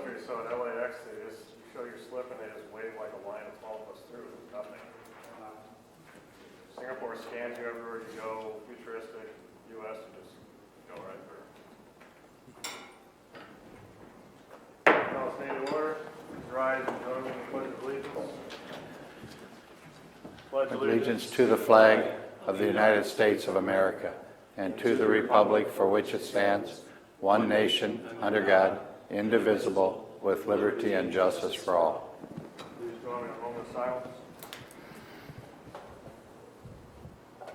country, so at LAX, they just you show your slip and they just wave like a line of 12 of us through. Nothing. Singapore scans you everywhere you go. Futuristic. U.S. you just go right through. Now, stand to order. Please rise and join me in the Pledge of Allegiance. Pledge allegiance to the flag of the United States of America and to the republic for which it stands, one nation, under God, indivisible, with liberty and justice for all. Please join me in a moment of silence. Thank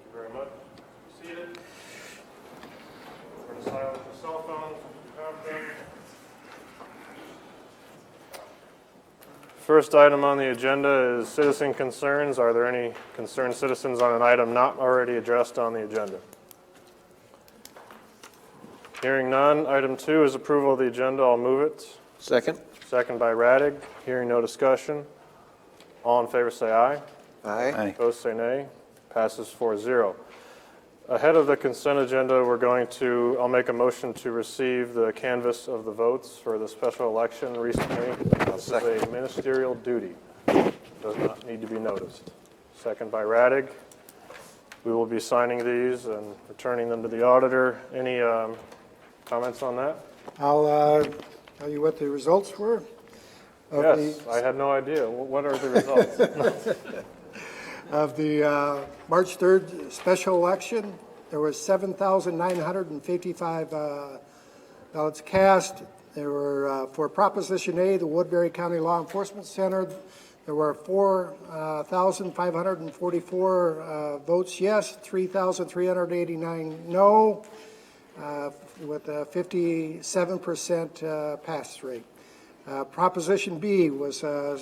you very much. Be seated. We're going to silence the cell phones if you have them. First item on the agenda is citizen concerns. Are there any concerned citizens on an item not already addressed on the agenda? Hearing none. Item 2 is approval of the agenda. I'll move it. Second. Second by Radig. Hearing no discussion. All in favor say aye. Aye. Opposed say nay. Passes 4-0. Ahead of the consent agenda, I'll make a motion to receive the canvass of the votes for the special election recently. This is a ministerial duty. Does not need to be noticed. Second by Radig. We will be signing these and returning them to the auditor. Any comments on that? I'll tell you what the results were. Yes, I had no idea. What are the results? Of the March 3rd special election, there was 7,955 ballots cast. There were, for Proposition A, the Woodbury County Law Enforcement Center, there were 4,544 votes yes, 3,389 no, with a 57% pass rate. Proposition B was a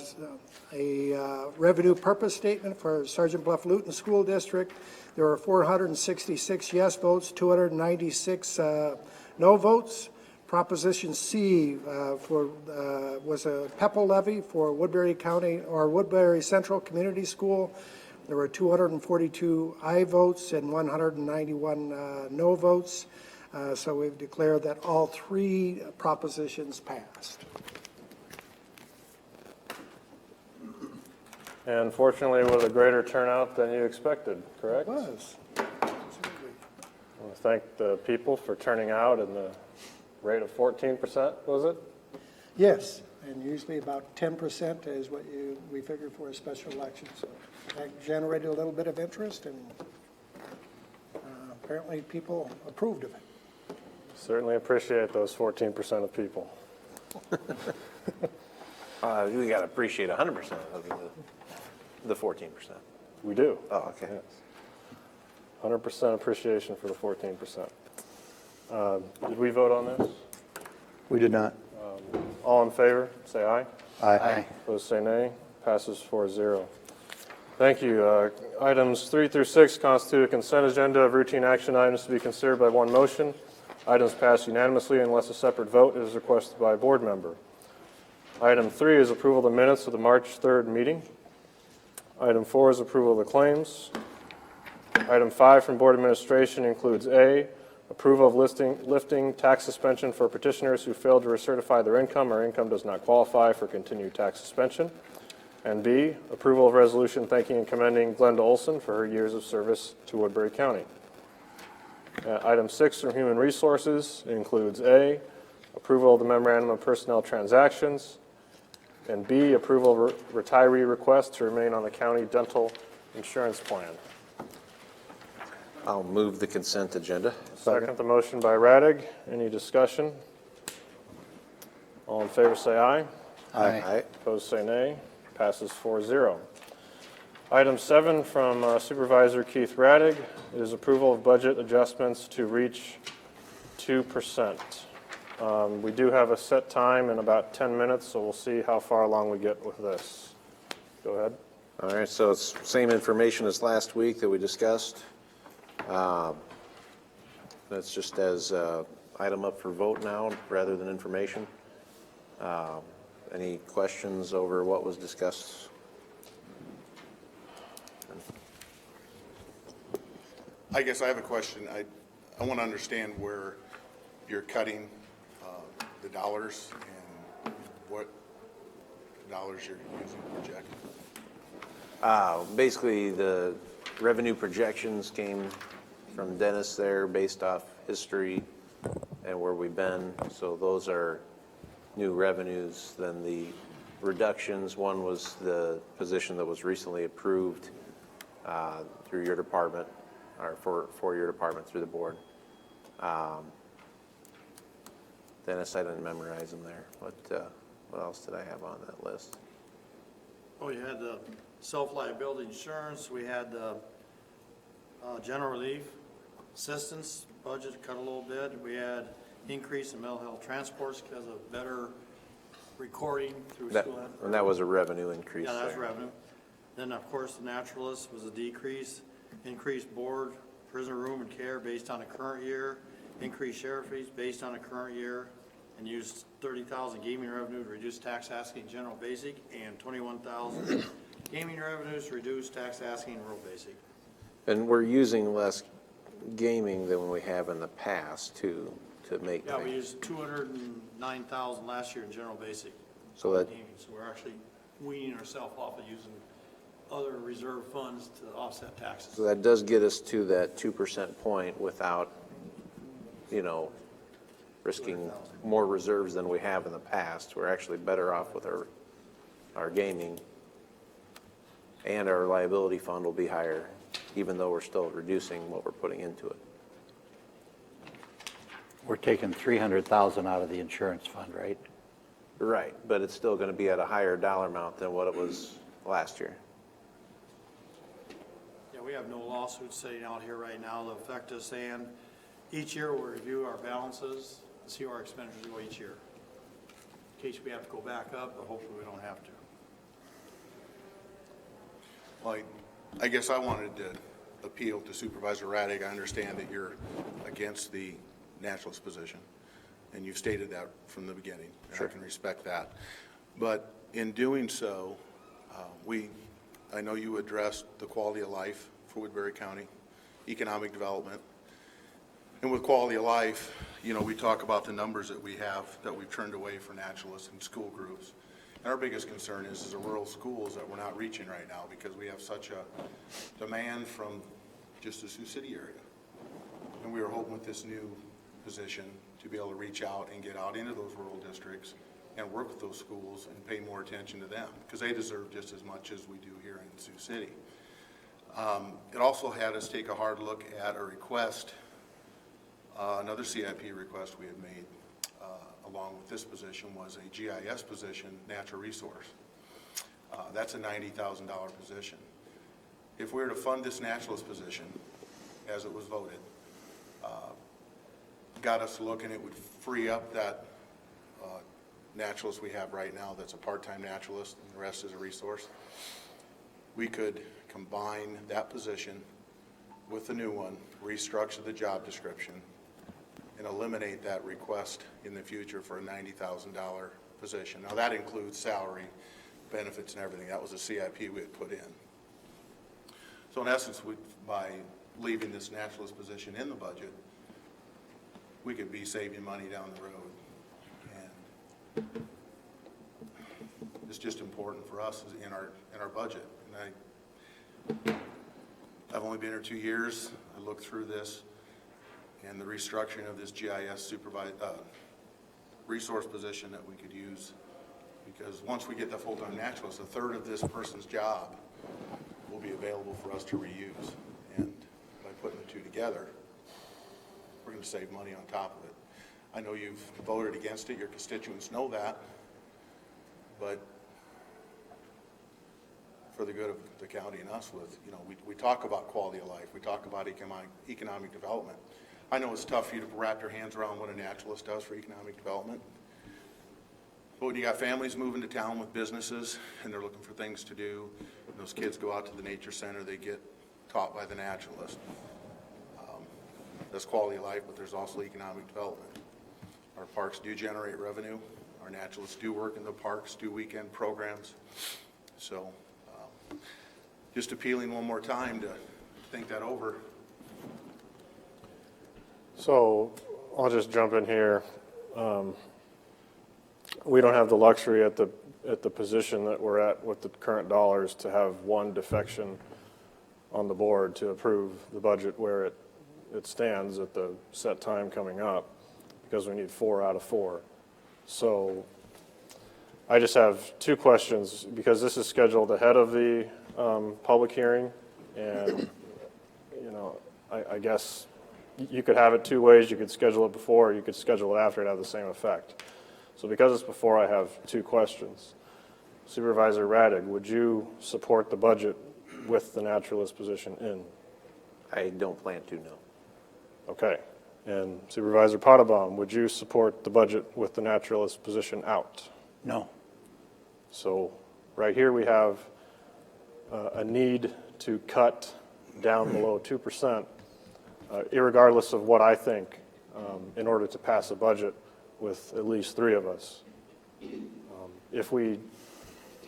revenue purpose statement for Sergeant Bluff Luton School District. There were 466 yes votes, 296 no votes. Proposition C was a PEPAL levy for Woodbury County or Woodbury Central Community School. There were 242 aye votes and 191 no votes. So we've declared that all 3 propositions passed. And fortunately, with a greater turnout than you expected, correct? It was. Absolutely. I want to thank the people for turning out in the rate of 14%, was it? Yes, and usually about 10% is what we figured for a special election. So that generated a little bit of interest, and apparently people approved of it. Certainly appreciate those 14% of people. We got to appreciate 100% of the 14%. We do. Oh, okay. Yes. 100% appreciation for the 14%. Did we vote on this? We did not. All in favor, say aye. Aye. Opposed, say nay. Passes 4-0. Thank you. Items 3 through 6 constitute a consent agenda of routine action items to be considered by one motion. Items pass unanimously unless a separate vote is requested by a board member. Item 3 is approval of the minutes of the March 3rd meeting. Item 4 is approval of the claims. Item 5 from Board Administration includes A, approval of lifting tax suspension for petitioners who failed to recertify their income or income does not qualify for continued tax suspension. And B, approval of resolution thanking and commending Glenda Olson for her years of service to Woodbury County. Item 6 from Human Resources includes A, approval of the memorandum of personnel transactions, and B, approval of retiree request to remain on the county dental insurance plan. I'll move the consent agenda. Second the motion by Radig. Any discussion? All in favor say aye. Aye. Opposed say nay. Passes 4-0. Item 7 from Supervisor Keith Radig is approval of budget adjustments to reach 2%. We do have a set time in about 10 minutes, so we'll see how far along we get with this. Go ahead. All right, so it's same information as last week that we discussed. That's just as item up for vote now rather than information. Any questions over what was discussed? I guess I have a question. I want to understand where you're cutting the dollars and what dollars you're using to project. Basically, the revenue projections came from Dennis there based off history and where we've been. So those are new revenues. Then the reductions, one was the position that was recently approved through your department, or for your department through the board. Dennis, I didn't memorize them there. What else did I have on that list? Oh, you had the self-liability insurance, we had the general relief assistance budget cut a little bit, we had increase in mental health transports because of better recording through school. And that was a revenue increase. Yeah, that's there. revenue. Then, of course, the naturalist was a decrease, increased board, prisoner room and care based on the current year, increased sheriff fees based on the current year, and used 30,000 gaming revenue to reduce tax asking general basic, and 21,000 gaming revenues to reduce tax asking rural basic. And we're using less gaming than we have in the past too, to make Yeah, we things. used 209,000 last year in general basic. So that, gaming, so we're actually weaning ourselves off of using other reserve funds to offset taxes. so that does get us to that 2% point without, risking more reserves than we have in the past. We're actually better off with our gaming, and our liability fund will be higher, even though we're still reducing what we're putting into it. We're taking 300,000 out of the insurance fund, right? Right, but it's still going to be at a higher dollar amount than what it was last year. Yeah, we have no lawsuits sitting out here right now that affect us, and each year we'll review our balances and see where our expenditures go each year. In case we have to go back up, but hopefully we don't have to. Well, I guess I wanted to appeal to Supervisor Raddick. I understand that you're against the naturalist position, and you've stated that from the beginning. Sure. I can respect that. But in doing so, I know you addressed the quality of life for Woodbury County, economic development. And with quality of life, we talk about the numbers that we have that we've turned away for naturalists and school groups. And our biggest concern is the rural schools that we're not reaching right now because we have such a demand from just the Sioux City area. And we were hoping with this new position to be able to reach out and get out into those rural districts and work with those schools and pay more attention to them because they deserve just as much as we do here in Sioux City. It also had us take a hard look at a request, another CIP request we had made along with this position was a GIS position, natural resource. That's a $90,000 position. If we were to fund this naturalist position as it was voted, got us looking, it would free up that naturalist we have right now that's a part-time naturalist and the rest is a resource. We could combine that position with the new one, restructure the job description, and eliminate that request in the future for a $90,000 position. Now that includes salary, benefits, and everything. That was a CIP we had put in. So in essence, by leaving this naturalist position in the budget, we could be saving money down the road. And it's just important for us in our budget. And I've only been here 2 years. I looked through this. And the restructuring of this GIS resource position that we could use, because once we get the full-time naturalist, a third of this person's job will be available for us to reuse. And by putting the two together, we're going to save money on top of it. I know you've voted against it. Your constituents know that. But for the good of the county and us, we talk about quality of life. We talk about economic development. I know it's tough for you to wrap your hands around what a naturalist does for economic development. But when you got families moving to town with businesses and they're looking for things to do, and those kids go out to the nature center, they get taught by the naturalist. That's quality of life, but there's also economic development. Our parks do generate revenue. Our naturalists do work in the parks, do weekend programs. So just appealing one more time to think that over. So I'll just jump in here. We don't have the luxury at the position that we're at with the current dollars to have one defection on the board to approve the budget where it stands at the set time coming up, because we need 4 out of 4. So I just have 2 questions, because this is scheduled ahead of the public hearing, and, you know, I guess you could have it 2 ways. You could schedule it before, or you could schedule it after it have the same effect. So because it's before, I have 2 questions. Supervisor Radig, would you support the budget with the naturalist position in? I don't plan to, no. Okay. And Supervisor Potabom, would you support the budget with the naturalist position out? No. So right here we have a need to cut down below 2%, irregardless of what I think, in order to pass a budget with at least 3 of us. If we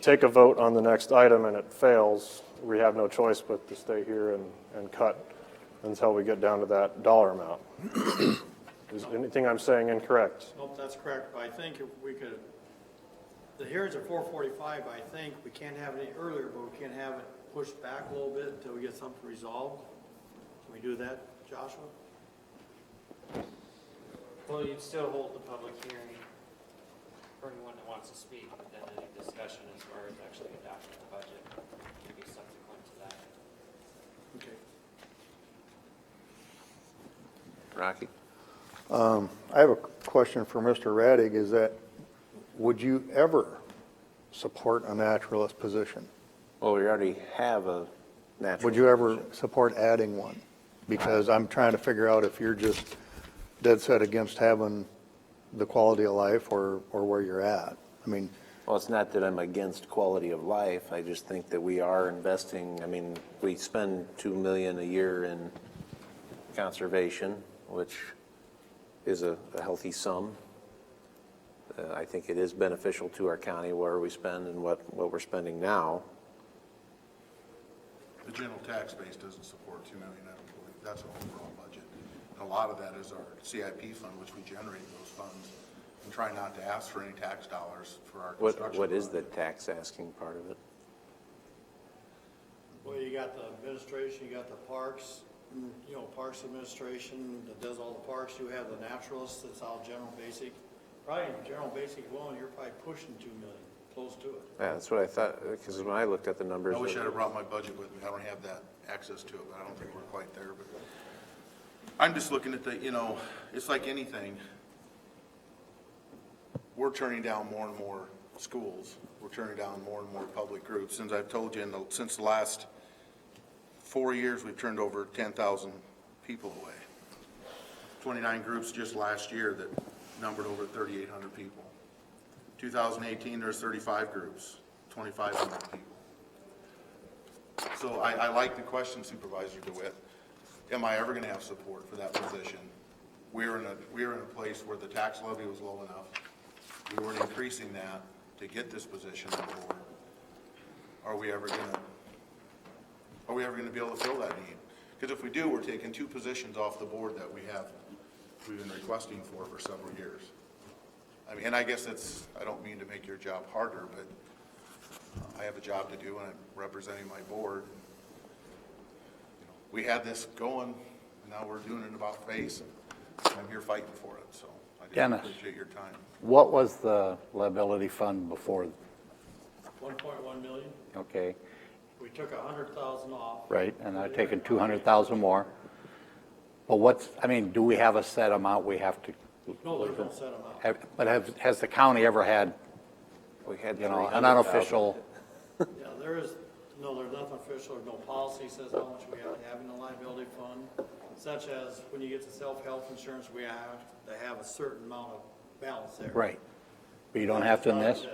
take a vote on the next item and it fails, we have no choice but to stay here and cut until we get down to that dollar amount. Is anything I'm saying incorrect? Nope, that's correct. But I think if we could, the hearings are 4:45, I think we can't have it any earlier, but we can have it pushed back a little bit until we get something resolved. Can we do that, Joshua? Well, you'd still hold the public hearing for anyone that wants to speak, but then any discussion as far as actually adopting the budget would be subsequent to that. Okay. Rocky? I have a question for Mr. Radig, is that, would you ever support a naturalist position? Well, we already have a natural. Would you ever support adding one? Because I'm trying to figure out if you're just dead set against having the quality of life or where you're at. I mean, Well, it's not that I'm against quality of life. I just think that we are investing, I mean, we spend $2 million a year in conservation, which is a healthy sum. I think it is beneficial to our county where we spend and what we're spending now. The general tax base doesn't support 2 million, I don't believe. That's our overall budget. And a lot of that is our CIP fund, which we generate those funds, and try not to ask for any tax dollars for our construction. What is the project. tax asking part of it? Well, you got the administration, you got the parks, you know, Parks Administration that does all the parks. You have the naturalists, that's all general basic. Probably in general basic alone, you're probably pushing 2 million, close to it. Yeah, that's what I thought, because when I looked at the numbers. I wish I'd have brought my budget with me. I don't have that access to it, but I don't think we're quite there. But I'm just looking at the, you know, it's like anything. We're turning down more and more schools. We're turning down more and more public groups. Since I've told you, since the last 4 years, we've turned over 10,000 people away. 29 groups just last year that numbered over 3,800 people. 2018, there's 35 groups, 2,500 people. So I like the question, Supervisor DeWitt. Am I ever going to have support for that position? We're in a place where the tax levy was low enough. We weren't increasing that to get this position on board. Are we ever going to be able to fill that need? Because if we do, we're taking 2 positions off the board that we've been requesting for several years. I mean, and I guess I don't mean to make your job harder, but I have a job to do and I'm representing my board. We had this going, and now we're doing it about face, and I'm here fighting for it, so I just Dennis. appreciate your time. What was the liability fund before? 1.1 million. Okay, We took 100,000 off. right, and I've taken 200,000 more. But do we have a set amount we have to? No, there's no set amount. But has the county ever had, We had an 300,000. unofficial? Yeah, there's nothing official, there's no policy says how much we have to have in the liability fund, such as when you get to self-health insurance, we have to have a certain amount of balance there. Right, but you don't have to in this?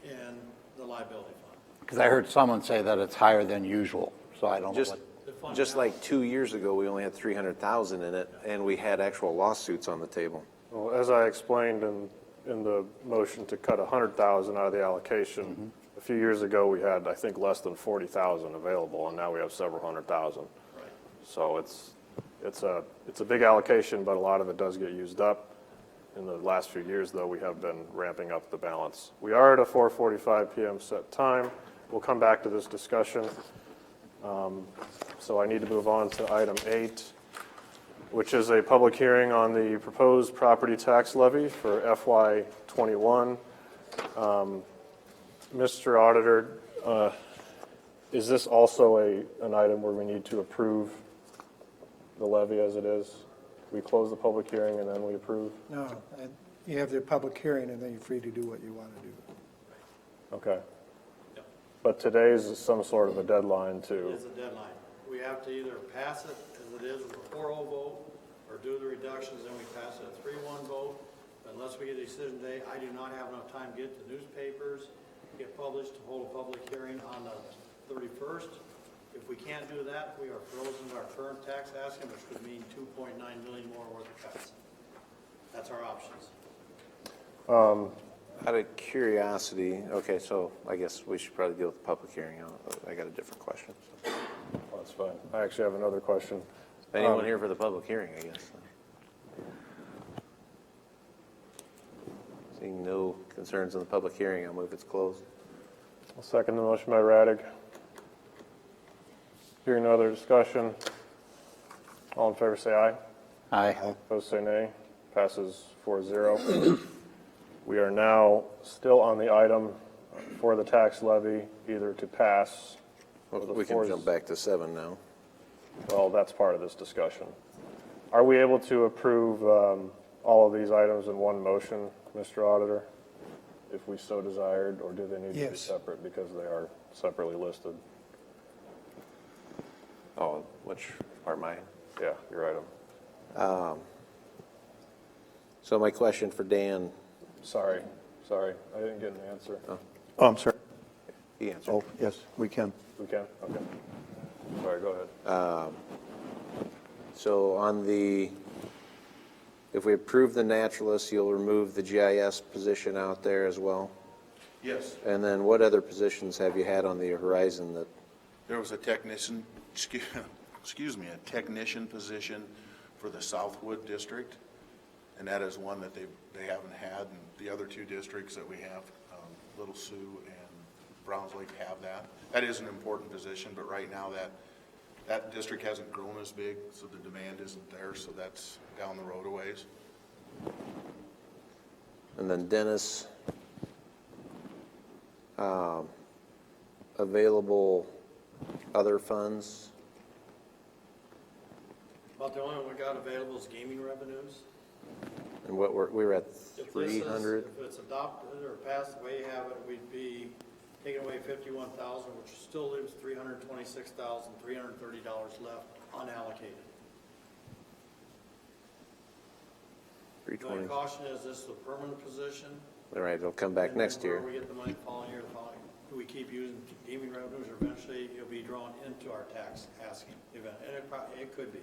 In the liability fund. Because I heard someone say that it's higher than usual, so I don't know Just, what. The fund just like 2 years ago, we only had 300,000 in it, and we had actual lawsuits on the table. Well, as I explained in the motion to cut 100,000 out of the allocation, a few years ago, we had, I think, less than 40,000 available, and now we have several 100,000. Right. So it's, It's a big allocation, but a lot of it does get used up. In the last few years, though, we have been ramping up the balance. We are at a 4:45 PM set time. We'll come back to this discussion. So I need to move on to item 8, which is a public hearing on the proposed property tax levy for FY '21. Mr. Auditor, is this also an item where we need to approve the levy as it is? We close the public hearing and then we approve? No, you have the public hearing, and then you're free to do what you want to do. Okay. But today's is some sort of a deadline It to, is a deadline. We have to either pass it as it is with a 4-0 vote, or do the reductions, and we pass it a 3-1 vote. Unless we get a decision today, I do not have enough time to get the newspapers, get published, to hold a public hearing on the 31st. If we can't do that, we are frozen to our current tax asking, which would mean 2.9 million more worth of cuts. That's our options. Out of curiosity, okay, so I guess we should probably deal with the public hearing. I got a different question. So. well, that's fine. I actually have another question. Anyone here for the public hearing, I guess? Seeing no concerns in the public hearing, I'll move it's closed. I'll second the motion by Radig. Hearing no other discussion. All in favor say aye. Aye. Opposed say nay. Passes 4-0. We are now still on the item for the tax levy, either to pass. Well, or the we can fours- jump back to 7 now. Well, that's part of this discussion. Are we able to approve all of these items in one motion, Mr. Auditor, if we so desired, or do they need to be Yes. separate because they are separately listed? Oh, which part mine? Yeah, your item. So my question for Dan, Sorry, I didn't get an answer. Oh, I'm sorry. he answered. Oh, yes, we can. We can? Okay. Sorry, go ahead. So on the, if we approve the naturalist, you'll remove the GIS position out there as well? Yes, And then what other positions have you had on the horizon that, there was a technician, excuse me, a technician position for the Southwood district, and that is one that they haven't had, and the other two districts that we have, Little Sioux and Browns Lake have that. That is an important position, but right now that district hasn't grown as big, so the demand isn't there, so that's down the road a ways. and then Dennis, available other funds? About the only one we got available is gaming revenues. And what we were at If this is, 300? if it's adopted or passed the way you have it, we'd be taking away 51,000, which still leaves $326,330 left unallocated. The only 320. caution is this is a permanent position. All right, it'll come back And then next year. where we get the money following year, do we keep using gaming revenues, or eventually it'll be drawn into our tax asking event? And it could be.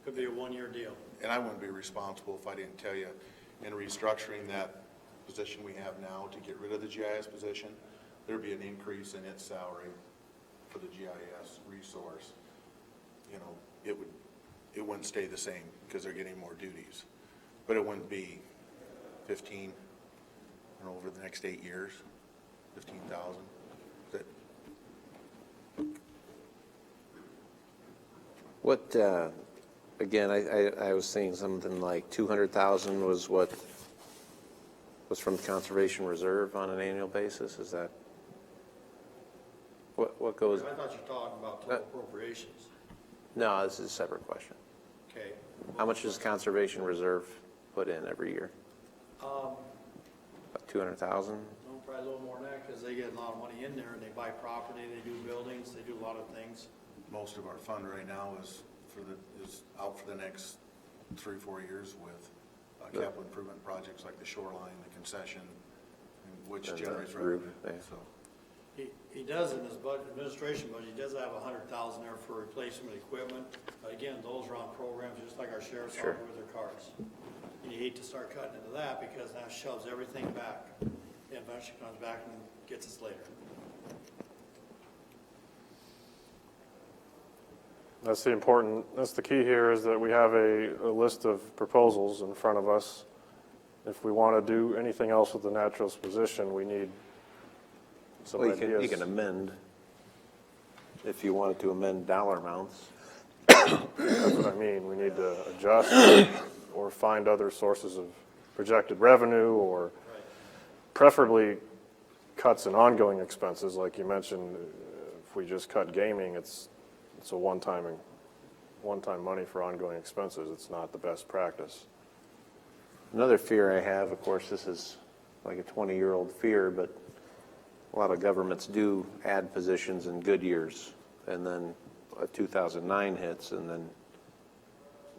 Could be a one-year deal. And I wouldn't be responsible if I didn't tell you, in restructuring that position we have now to get rid of the GIS position, there'd be an increase in its salary for the GIS resource. You know, it wouldn't stay the same because they're getting more duties. But it wouldn't be 15, over the next 8 years, 15,000. What, again, I was saying something like 200,000 was what was from the Conservation Reserve on an annual basis, is that? What goes? I thought you were talking about total appropriations. No, this is a separate question. Okay. How much does Conservation Reserve put in every year? About 200,000? No, probably a little more than that, because they get a lot of money in there, and they buy property, they do buildings, they do a lot of things. Most of our fund right now is out for the next 3-4 years with capital improvement projects like the shoreline, the concession, which And the generates roof, revenue. yeah. So He does in his administration budget, he does have 100,000 there for replacement equipment. But again, those are on programs, just like our sheriff's Sure. office with their cars. And you hate to start cutting into that, because that shoves everything back. It eventually comes back and gets us later. That's the key here is that we have a list of proposals in front of us. If we want to do anything else with the naturalist position, we need some Well, ideas. you can amend, if you wanted to amend dollar amounts. That's what I mean. We need to adjust or find other sources of projected revenue or preferably cuts in ongoing expenses. Like you mentioned, if we just cut gaming, it's a one-time money for ongoing expenses. It's not the best practice. Another fear I have, of course, this is like a 20-year-old fear, but a lot of governments do add positions in good years, and then 2009 hits, and then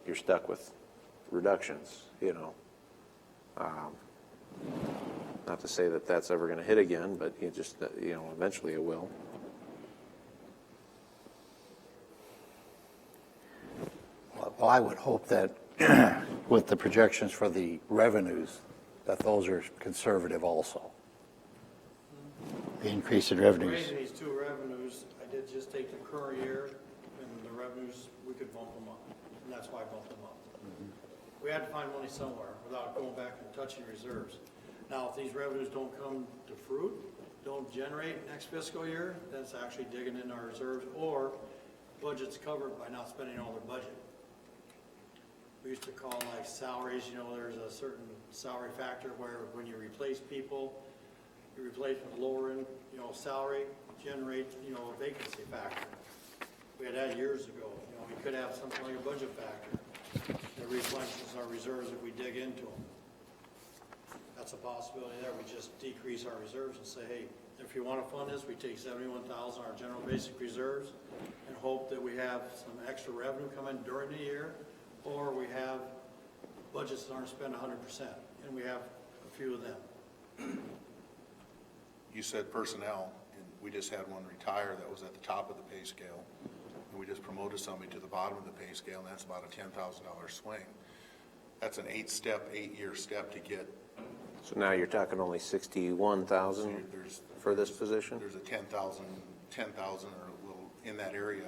you're stuck with reductions, you know. Not to say that that's ever going to hit again, but you just, you know, eventually it will. Well, I would hope that with the projections for the revenues, that those are conservative also. The increase in revenues. Raising these two revenues, I did just take the current year, and the revenues, we could bump them up, and that's why I bumped them up. We had to find money somewhere without going back and touching reserves. Now, if these revenues don't come to fruit, don't generate next fiscal year, that's actually digging in our reserves, or budget's covered by not spending all their budget. We used to call like salaries, you know, there's a certain salary factor where when you replace people, you replace with lower end, you know, salary, generate, you know, a vacancy factor. We had that years ago. You know, we could have something like a budget factor that replenishes our reserves if we dig into them. That's a possibility there. We just decrease our reserves and say, hey, if you want to fund this, we take 71,000 our general basic reserves and hope that we have some extra revenue come in during the year, or we have budgets that aren't spent 100%, and we have a few of them. You said personnel, and we just had one retire that was at the top of the pay scale, and we just promoted somebody to the bottom of the pay scale, and that's about a $10,000 swing. That's an 8-year step to get. So now you're talking only 61,000 for this position? There's a 10,000 or a little in that area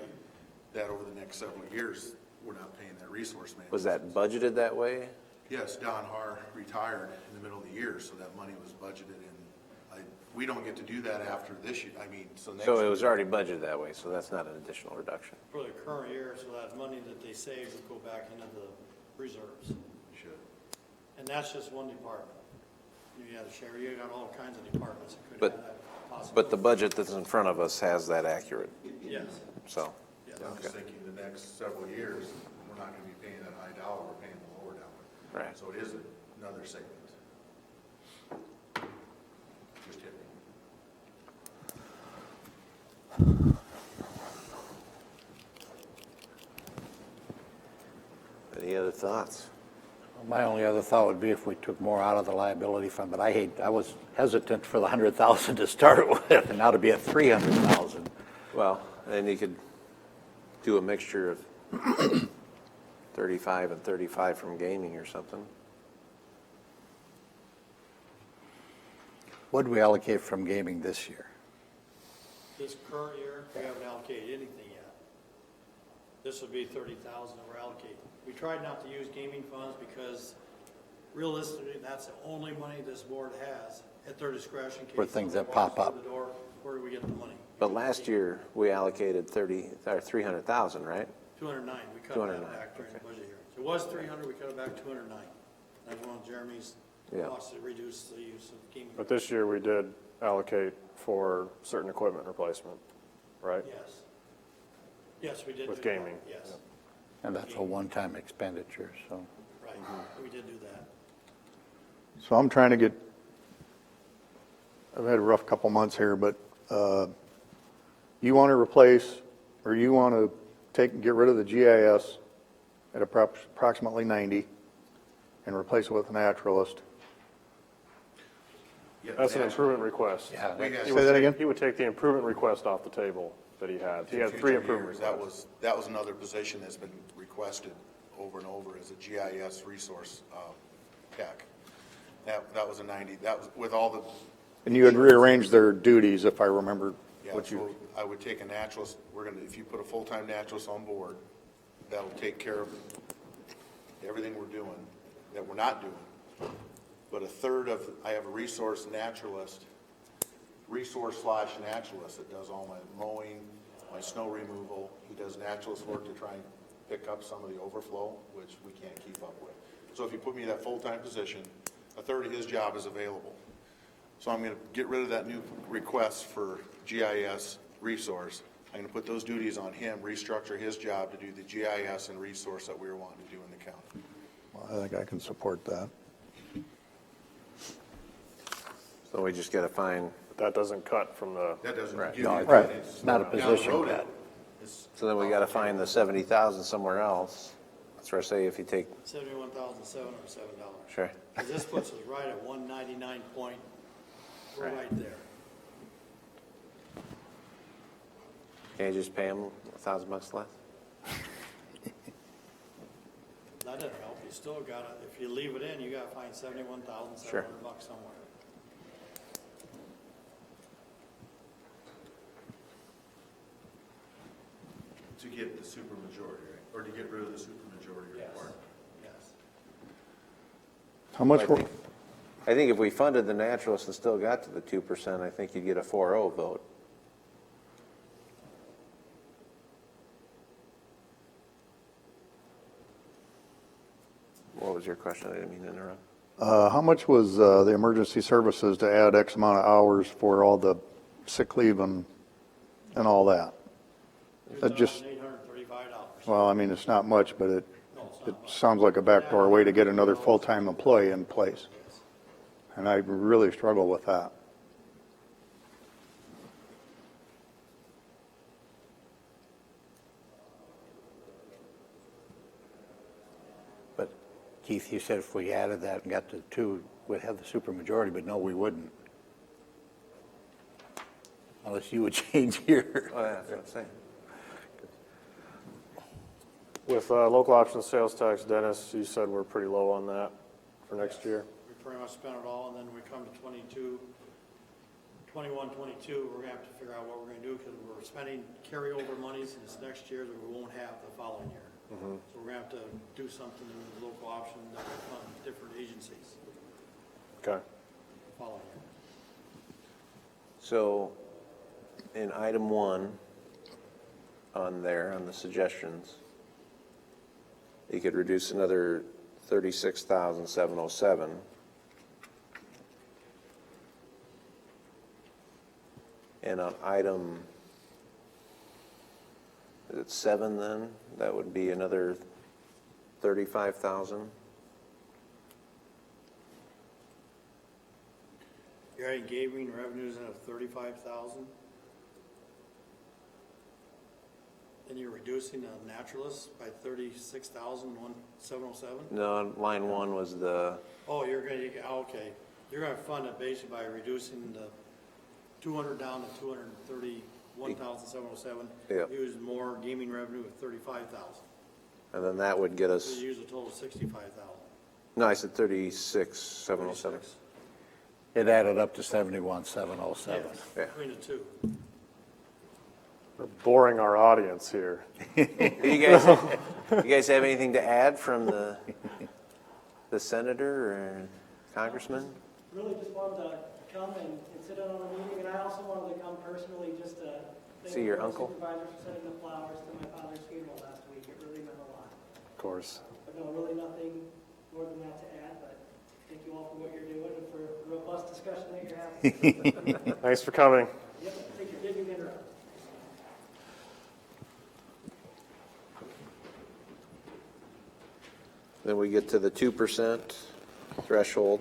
that over the next several years, we're not paying that resource man. Was that budgeted that way? Yes, Don Har retired in the middle of the year, so that money was budgeted in. We don't get to do that after this year. I mean, so next So it year- was already budgeted that way, so that's not an additional reduction. For the current year, so that money that they saved would go back into the reserves. Should. And that's just one department. You got a share, you got all kinds of departments that could But- have that possibility. But the budget that's in front of us has that accurate, Yes, so. yes. I'm just thinking the next several years, we're not gonna be paying that high dollar, we're paying the lower dollar. Right. So it is another segment. Just hit me. Any other thoughts? My only other thought would be if we took more out of the liability fund, but I was hesitant for the 100,000 to start with, and now to be at 300,000. Well, then you could do a mixture of 35 and 35 from gaming or something. What do we allocate from gaming this year? This current year, we haven't allocated anything yet. This would be 30,000 that we're allocating. We tried not to use gaming funds because realistically, that's the only money this board has at their discretion. in case For things that someone pop walks up. through the door, where do we get the money? But last year, we allocated 300,000, right? 209, we cut 209, that back during the budget year. So it was 300, we cut it back to 209. That's one of Jeremy's Yeah. wants to reduce the use of gaming. But this year we did allocate for certain equipment replacement, right? Yes. Yes, we did. With do that. gaming. Yes, And that's a one-time expenditure, so. right. We did do that. So I'm trying to get, I've had a rough couple months here, but you want to replace, or you want to get rid of the GIS at approximately 90 and replace it with a naturalist. Yeah, That's an the improvement request. Yeah, We had- He Say that would again? take- He would take the improvement request off the table that he had. He had future 3 improvement years, requests. That was another position that's been requested over and over as a GIS resource tech. That was a 90, that was with all the. And you had rearranged their duties, if I remember Yeah, What you- so I would take a naturalist, if you put a full-time naturalist on board, that'll take care of everything we're doing, that we're not doing. But a third of, I have a resource naturalist that does all my mowing, my snow removal. He does naturalist work to try and pick up some of the overflow, which we can't keep up with. So if you put me in that full-time position, a third of his job is available. So I'm going to get rid of that new request for GIS resource. I'm going to put those duties on him, restructure his job to do the GIS and resource that we were wanting to do in the county. Well, I think I can support that. So we just got to find, That doesn't cut from the, That doesn't Right. give No, you. right. it's It's not a down the position road, cut. it's- so then we got to find the 70,000 somewhere else. That's where I say if you take, $71,707. sure. Because this puts us right at 199 point, we're Right. right there. Can't you just pay him $1,000 less? That doesn't help, you still gotta, if you leave it in, you gotta find $71,700 somewhere. To get the supermajority, right? Or to get rid of the supermajority requirement. Yes. How much, I think if we funded the naturalist and still got to the 2%, I think you'd get a 4-0 vote. What was your question? I didn't mean to interrupt. how much was the emergency services to add X amount of hours for all the sick leave and all that? That just, $2,835. well, I mean, it's not much, but it No, it's not much. sounds like a backdoor way to get another full-time employee in place. And I really struggle with that. But Keith, you said if we added that and got to 2, we'd have the supermajority, but no, we wouldn't. Unless you would change your. Oh, yeah, that's what I'm saying. with local option sales tax, Dennis, you said we're pretty low on that for next year. We pretty much spent it all, and then we come to 22, we're gonna have to figure out what we're gonna do, because we're spending carryover monies in this next year that we won't have the following year. So we're gonna have to do something in the local option that will fund different agencies Okay. the following year. So in item 1 on there, on the suggestions, you could reduce another 36,707. And on item, is it 7 then? That would be another 35,000. You're adding gaming revenues in of 35,000. And you're reducing the naturalists by 36,707. No, on line 1 was the, Oh, okay. You're gonna fund it basically by reducing the 200 down to 231,707. Yep. Use more gaming revenue of 35,000. and then that would get So us, you use a total of 65,000. no, I said 36,707. It added up to 71,707. Yes, Yeah. between the two. We're boring our audience here. You guys have anything to add from the senator or congressman? Really just wanted to come and sit in on a meeting, and I also wanted to come personally just to thank See your the uncle? Supervisors for sending the flowers to my father's funeral last week. It really meant a lot. Of course. But no, really nothing more than that to add, but thank you all for what you're doing and for the robust discussion that you're having. Thanks for coming. Yep, I think you're giving me interrupt. Then we get to the 2% threshold.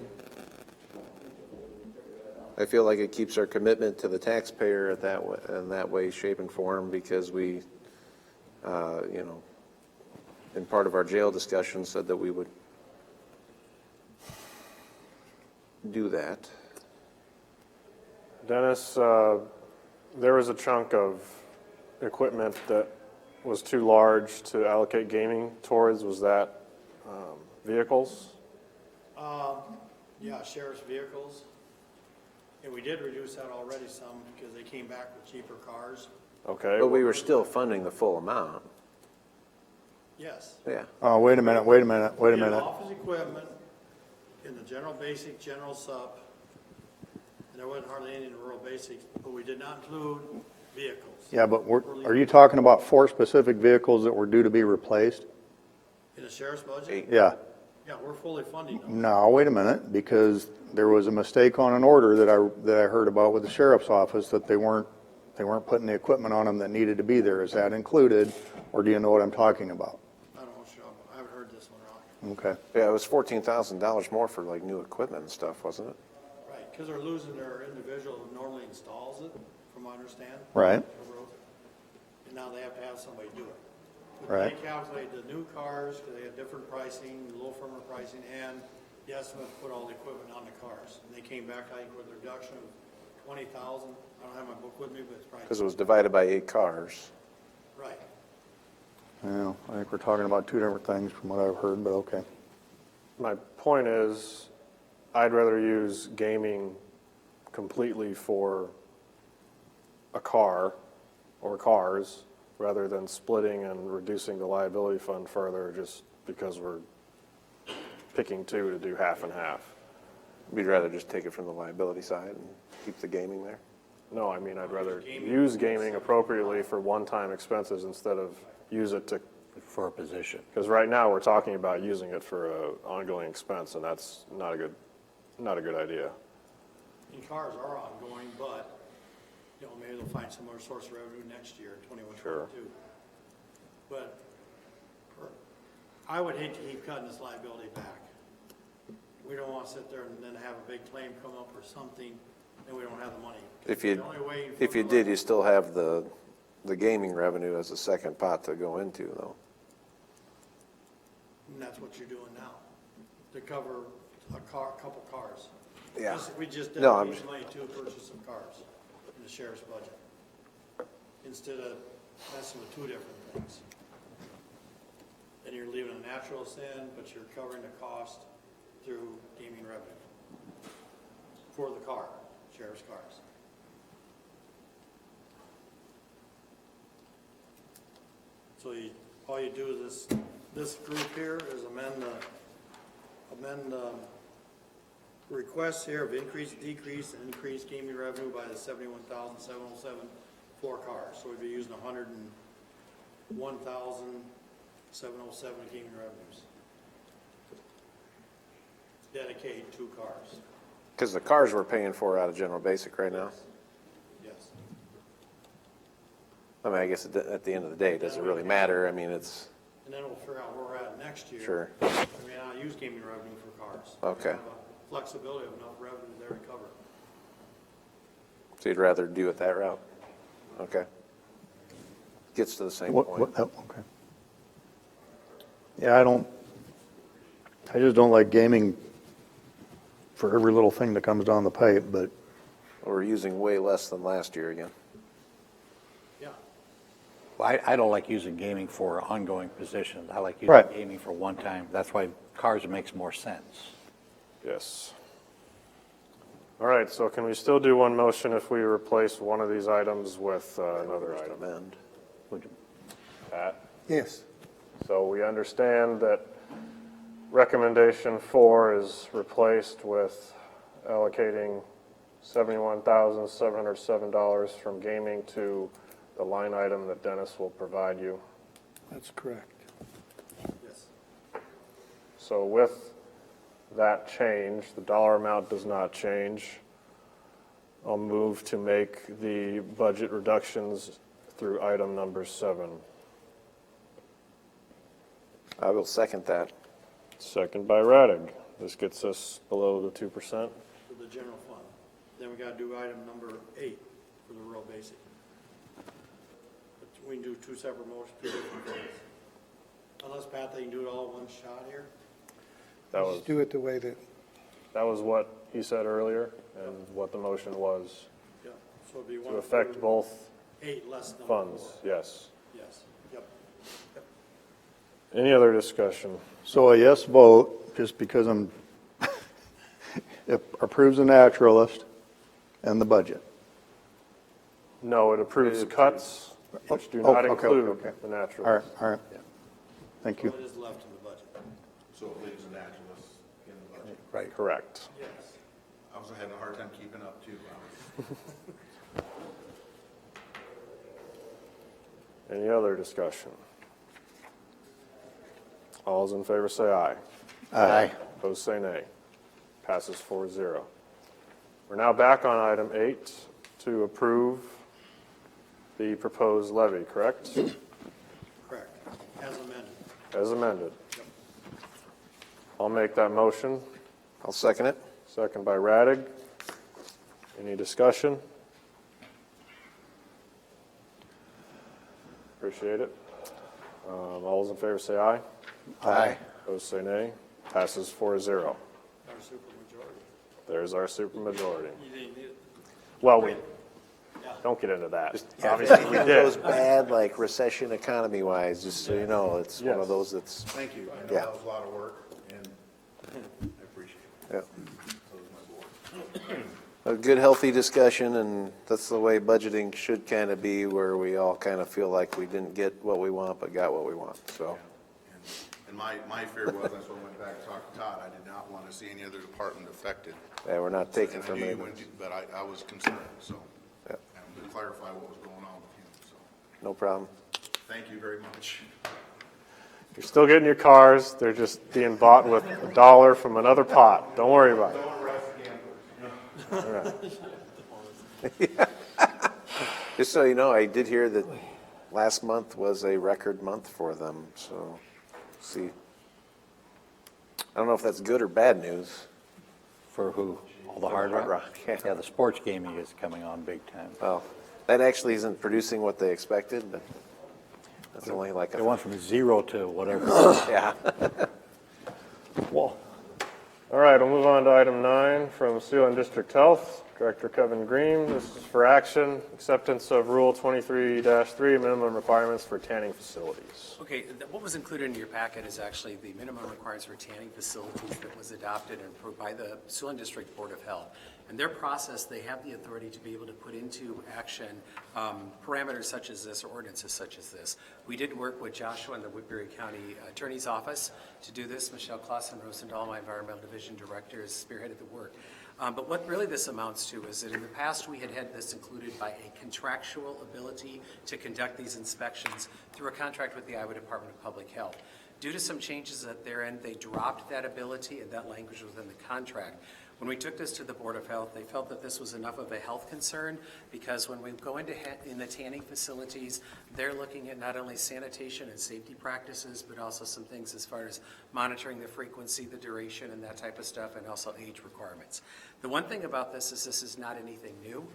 I feel like it keeps our commitment to the taxpayer at that way, in that way, shape, and form, because we, in part of our jail discussion, said that we would do that. Dennis, there was a chunk of equipment that was too large to allocate gaming towards. Was that vehicles? Yeah, sheriff's vehicles. And we did reduce that already some because they came back with cheaper cars. Okay, But we were still funding the full amount. Yes. Yeah. Oh, wait a minute. We had office equipment in the general basic, general sup, and there wasn't hardly any in the rural basics, but we did not include vehicles. Yeah, but are you talking about 4 specific vehicles that were due to be replaced? In the sheriff's budget? 8. Yeah. Yeah, we're fully funding them. No, wait a minute, because there was a mistake on an order that I heard about with the sheriff's office, that they weren't putting the equipment on them that needed to be there. Is that included, or do you know what I'm talking about? I don't know, I haven't heard this one, Ron. Okay. Yeah, it was $14,000 more for like new equipment and stuff, wasn't it? Right, because they're losing their individual who normally installs it, from what I understand. Right. And now they have to have somebody do it. But Right. They calculate the new cars, because they have different pricing, low firmer pricing, and the estimate to put all the equipment on the cars. And they came back, I think, with a reduction of 20,000. I don't have my book with me, but it's probably. Because it was divided by 8 cars. Right. Well, I think we're talking about 2 different things from what I've heard, but okay. my point is, I'd rather use gaming completely for a car or cars rather than splitting and reducing the liability fund further just because we're picking 2 to do half and half. We'd rather just take it from the liability side and keep the gaming there. No, I mean, I'd rather use gaming appropriately for one-time expenses instead of use it to, For a position. because right now we're talking about using it for an ongoing expense, and that's not a good idea. And cars are ongoing, but, maybe they'll find some other source of revenue next year, 21, Sure. 22. But I would hate to keep cutting this liability back. We don't want to sit there and then have a big claim come up or something, and we don't have the money. If The only way you you fund did, the you still have the gaming revenue as a second pot to go into, though. And that's what you're doing now, to cover a couple cars. Yeah. We just No, I'm dedicated money to purchase some cars in the sheriff's budget, instead of messing with 2 different things. And you're leaving a naturalist in, but you're covering the cost through gaming revenue for the car, sheriff's cars. So all you do is this group here is amend the requests here of increase, decrease, and increase gaming revenue by the 71,707 4 cars. So we'd be using 101,707 gaming revenues. Dedicate 2 cars. Because the cars we're paying for out of general basic right now. Yes. I mean, I guess at the end of the day, it doesn't really matter. I mean, it's, And then we'll figure out where we're at next year. Sure. We may not use gaming revenue for cars. Okay. We have a flexibility of enough revenue there to cover. so you'd rather do it that route? Okay. Gets to the same point. Okay. Yeah, I just don't like gaming for every little thing that comes down the pipe, but We're using way less than last year again. Yeah. Well, I don't like using gaming for ongoing positions. I like using Right. gaming for one time. That's why cars makes more sense. Yes. All right, so can we still do one motion if we replace one of these items with another Just item? amend. Would you? Pat? Yes. So we understand that recommendation 4 is replaced with allocating $71,707 from gaming to the line item that Dennis will provide you. That's correct. Yes. So with that change, the dollar amount does not change. I'll move to make the budget reductions through item number 7. I will second that. Second by Radig. This gets us below the 2%. For the general fund. Then we gotta do item number 8 for the rural basic. But we can do 2 separate motions, 2 different things. Unless, Pat, they can do it all in one shot here? That was, Just do it the way that, that was what he said earlier and what the motion was, Yeah. So it'd be to 1 affect third, both 8 less number funds, 4. yes. Yes. Yep. Any other discussion? so a yes vote, just because it approves the naturalist, and the budget. No, it approves cuts which do Oh, not okay, include okay. the natural. All right. Thank you. What is left in the budget? So it leaves the naturalists in the budget. Right. Correct. Yes. I was having a hard time keeping up too. Any other discussion? All's in favor say aye. Aye. Opposed say nay. Passes 4-0. We're now back on item 8 to approve the proposed levy, correct? Correct. As amended. As amended. I'll make that motion. I'll second it. Second by Radig. Any discussion? Appreciate it. All those in favor say aye. Aye. Opposed say nay. Passes 4-0. Our supermajority. There's our supermajority. You didn't need it. Well, we don't get into that. If Obviously, we anything did. goes bad, like recession economy-wise, just so you know, it's one Yes. of those that's, Thank you. I know Yeah. that was a lot of work, and I appreciate it. yeah. So is my board. A good, healthy discussion, and that's the way budgeting should kind of be, where we all kind of feel like we didn't get what we want, but got what we want, so. And my fear was, that's when I went back and talked to Todd, I did not want to see any other department affected. Yeah, we're not taking And I from knew you anyone. wouldn't, but I was concerned, so. Yeah. And to clarify what was going on with him, so. No problem. Thank you very much. You're still getting your cars. They're just being bought with $1 from another pot. Don't worry about it. Just so you know, I did hear that last month was a record month for them, so, see. I don't know if that's good or bad news. For who? All the Hard Rock? Yeah. Yeah, the sports gaming is coming on big time. Well, that actually isn't producing what they expected, but that's only like It a, went from 0 to whatever. yeah. All right, we'll move on to item 9 from Sealand District Health. Director Kevin Green. This is for action, acceptance of Rule 23-3, minimum requirements for tanning facilities. Okay, what was included in your packet is actually the minimum requirements for tanning facilities that was adopted and approved by the Siouxland District Board of Health. In their process, they have the authority to be able to put into action parameters such as this or ordinances such as this. We did work with Joshua in the Woodbury County Attorney's Office to do this. Michelle Clausen-Rosendahl, my Environmental Division Director, has spearheaded the work. But what really this amounts to is that in the past, we had this included by a contractual ability to conduct these inspections through a contract with the Iowa Department of Public Health. Due to some changes at their end, they dropped that ability and that language within the contract. When we took this to the Board of Health, they felt that this was enough of a health concern because when we go into in the tanning facilities, they're looking at not only sanitation and safety practices, but also some things as far as monitoring the frequency, the duration, and that type of stuff, and also age requirements. The one thing about this is not anything new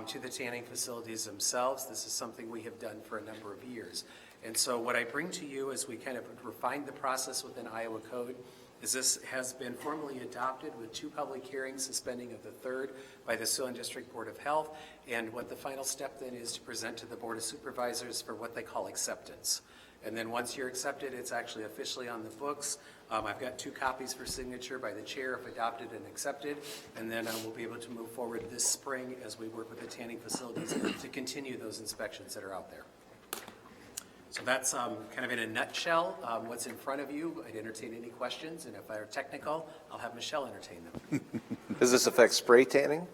to the tanning facilities themselves. This is something we have done for a number of years. And so what I bring to you as we kind of refine the process within Iowa Code is this has been formally adopted with 2 public hearings, suspending of the 3rd by the Siouxland District Board of Health, and what the final step then is to present to the Board of Supervisors for what they call acceptance. And then once you're accepted, it's actually officially on the books. I've got 2 copies for signature by the chair if adopted and accepted, and then we'll be able to move forward this spring as we work with the tanning facilities to continue those inspections that are out there. So that's kind of in a nutshell what's in front of you. I'd entertain any questions, and if they're technical, I'll have Michelle entertain them. Does this affect spray tanning?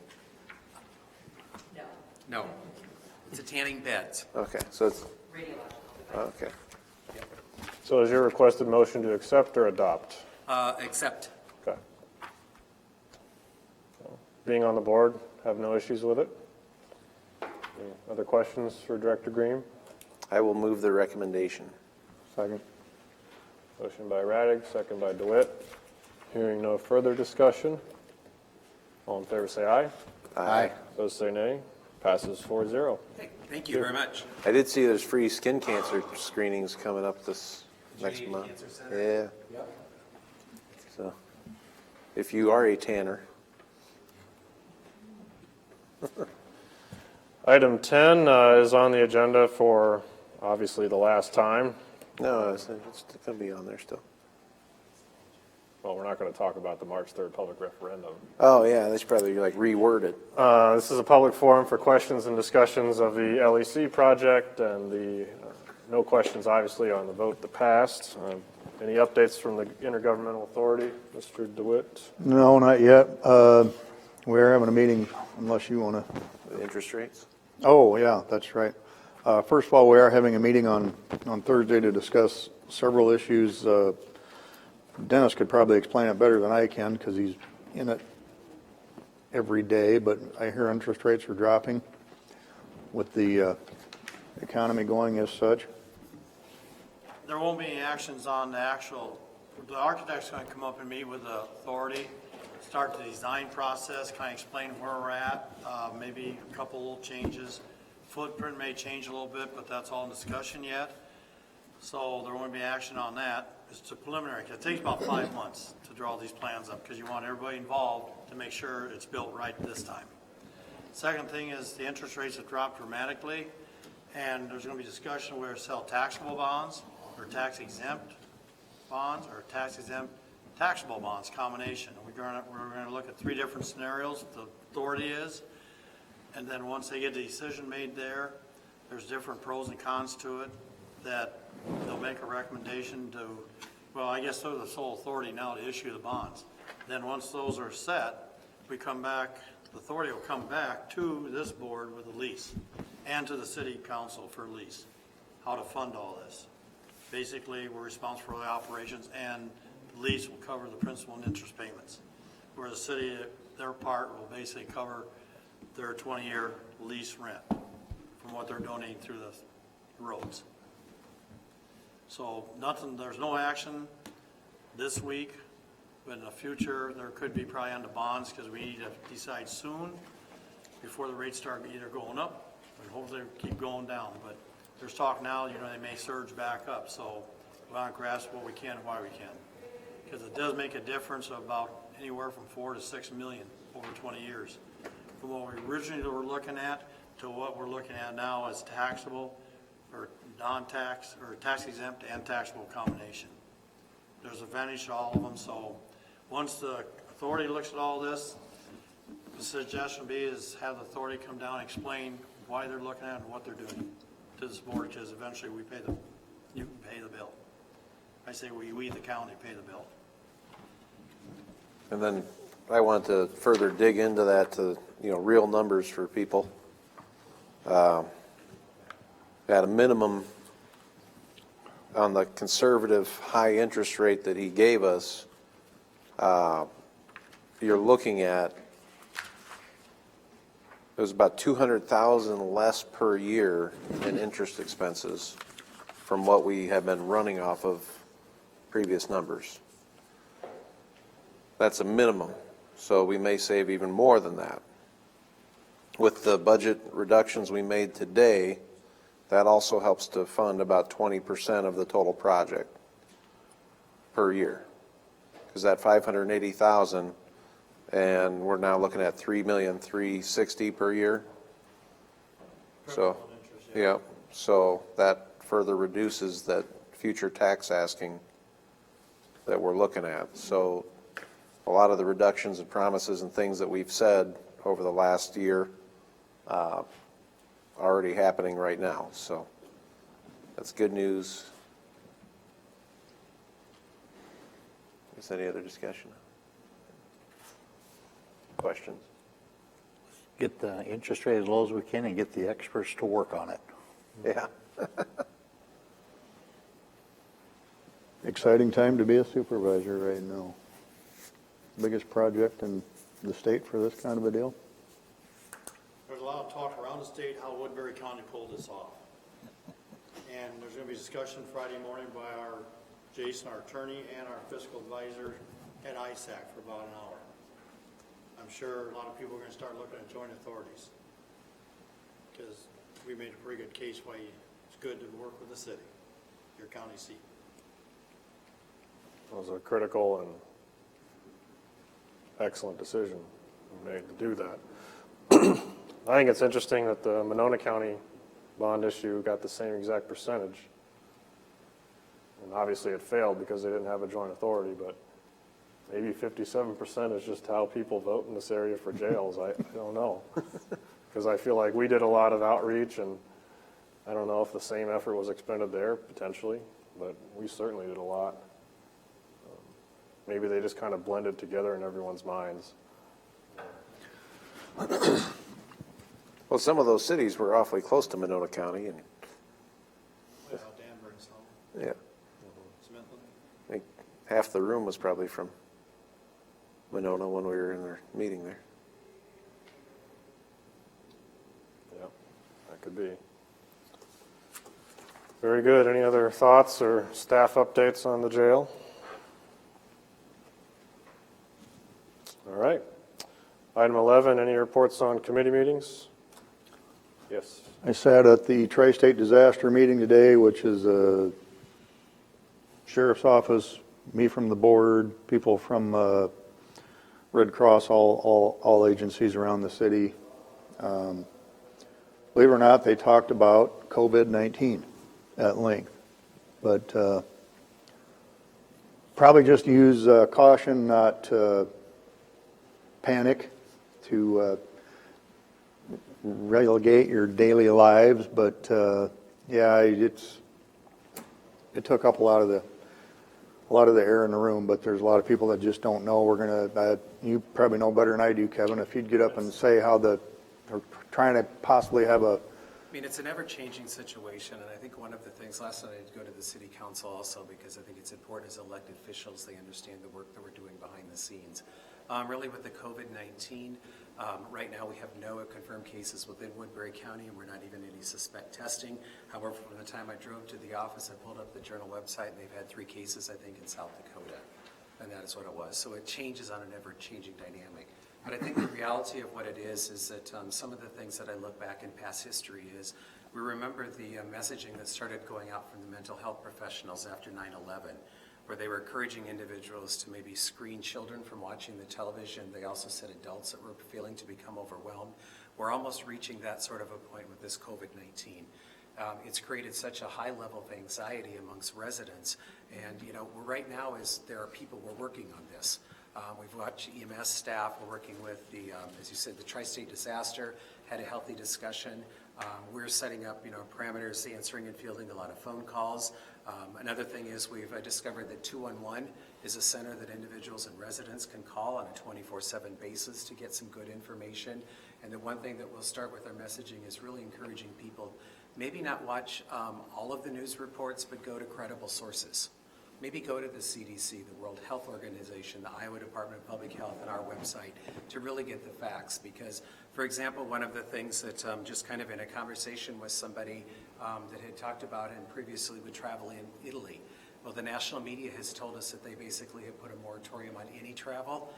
No, it's a tanning beds. Okay, so it's, okay. So is your requested motion to accept or adopt? Except, Okay. Being on the board, have no issues with it? Any other questions for Director Green? I will move the recommendation. Second. Motion by Radig, second by DeWitt. Hearing no further discussion. All in favor say aye. Aye. Those say nay. Passes 4-0. hey, thank you very much. I did see there's free skin cancer screenings coming up this next month. Cancer Center. Yeah. So, if you are a tanner. Item 10 is on the agenda for obviously the last time. No, it's going to be on there still. Well, we're not going to talk about the March 3rd public referendum. Oh, yeah, they should probably like reword it. This is a public forum for questions and discussions of the LEC project, and the no questions, obviously, on the vote that passed. Any updates from the Intergovernmental Authority, Mr. DeWitt? No, not yet. We're having a meeting, unless you want to. The interest rates? Oh, yeah, that's right. First of all, we are having a meeting on Thursday to discuss several issues. Dennis could probably explain it better than I can because he's in it every day, but I hear interest rates are dropping with the economy going as such. There won't be any actions on the architect's going to come up and meet with the authority, start the design process, kind of explain where we're at, maybe a couple little changes. Footprint may change a little bit, but that's all in discussion yet. So there won't be action on that. It's a preliminary. It takes about 5 months to draw these plans up because you want everybody involved to make sure it's built right this time. Second thing is the interest rates have dropped dramatically, and there's going to be discussion where to sell taxable bonds or tax exempt bonds or tax exempt taxable bonds combination. We're going to look at 3 different scenarios. The authority is, and then once they get the decision made there's different pros and cons to it that they'll make a recommendation to, well, I guess they're the sole authority now to issue the bonds. Then once those are set, we come back, the authority will come back to this board with a lease and to the city council for lease, how to fund all this. Basically, we're responsible for the operations, and the lease will cover the principal and interest payments, where the city, their part will basically cover their 20-year lease rent from what they're donating through the roads. So there's no action this week, but in the future, there could be probably on the bonds because we need to decide soon before the rates start either going up and hopefully keep going down. But there's talk now, they may surge back up. So we want to grasp what we can and why we can. Because it does make a difference of about anywhere from 4 to 6 million over 20 years. From what we originally were looking at to what we're looking at now as taxable or non-tax or tax exempt and taxable combination. There's a advantage to all of them. So once the authority looks at all this, the suggestion would be is have the authority come down and explain why they're looking at it and what they're doing to this board, because eventually you can pay the bill. I say we the county pay the bill. And then I want to further dig into that to, real numbers for people. At a minimum, on the conservative high interest rate that he gave us, you're looking at, it was about $200,000 less per year in interest expenses from what we have been running off of previous numbers. That's a minimum, so we may save even more than that. With the budget reductions we made today, that also helps to fund about 20% of the total project per year. Because that $580,000, and we're now looking at $3,360,000 per year. So, yeah, so that further reduces that future tax asking that we're looking at. So a lot of the reductions and promises and things that we've said over the last year already happening right now. So that's good news. Is there any other discussion? Questions? Get the interest rate as low as we can and get the experts to work on it. Yeah. Exciting time to be a supervisor right now. Biggest project in the state for this kind of a deal. There's a lot of talk around the state how Woodbury County pulled this off. And there's going to be discussion Friday morning by Jason, our attorney, and our fiscal advisor at ISAC for about an hour. I'm sure a lot of people are going to start looking at joint authorities because we made a pretty good case why it's good to work with the city, your county seat. It was a critical and excellent decision made to do that. I think it's interesting that the Monona County bond issue got the same exact percentage. And obviously it failed because they didn't have a joint authority, but maybe 57% is just how people vote in this area for jails. I don't know. Because I feel like we did a lot of outreach, and I don't know if the same effort was expended there, potentially, but we certainly did a lot. Maybe they just kind of blended together in everyone's minds. Well, some of those cities were awfully close to Monona County, and Well, Danbury's home, yeah, Smithland. I think half the room was probably from Monona when we were in their meeting there. Yeah, that could be. Very good. Any other thoughts or staff updates on the jail? All right. Item 11, any reports on committee meetings? Yes. I sat at the Tri-State Disaster Meeting today, which is a sheriff's office, me from the board, people from Red Cross, all agencies around the city. Believe it or not, they talked about COVID-19 at length, but probably just use caution, not panic, to relegate your daily lives, but yeah, it took up a lot of the air in the room. But there's a lot of people that just don't know. We're gonna. You probably know better than I do, Kevin. If you'd get up and say how they're trying to possibly have a. I mean, it's an ever-changing situation, and I think one of the things, last night I did go to the city council also, because I think it's important as elected officials, they understand the work that we're doing behind the scenes. Really with the COVID-19, right now we have no confirmed cases within Woodbury County, and we're not even any suspect testing. However, from the time I drove to the office, I pulled up the Journal website, and they've had 3 cases, I think, in South Dakota, and that is what it was. So it changes on an ever-changing dynamic. But I think the reality of what it is that some of the things that I look back in past history is we remember the messaging that started going out from the mental health professionals after 9/11, where they were encouraging individuals to maybe screen children from watching the television. They also said adults that were feeling to become overwhelmed. We're almost reaching that sort of a point with this COVID-19. It's created such a high level of anxiety amongst residents. And, you know, right now there are people we're working on this. We've watched EMS staff. We're working with the, as you said, the Tri-State Disaster, had a healthy discussion. We're setting up, parameters, answering and fielding a lot of phone calls. Another thing is we've discovered that 211 is a center that individuals and residents can call on a 24/7 basis to get some good information. And the one thing that we'll start with our messaging is really encouraging people, maybe not watch all of the news reports, but go to credible sources. Maybe go to the CDC, the World Health Organization, the Iowa Department of Public Health, and our website to really get the facts. Because, for example, one of the things that just kind of in a conversation with somebody that had talked about and previously would travel in Italy. Well, the national media has told us that they basically have put a moratorium on any travel.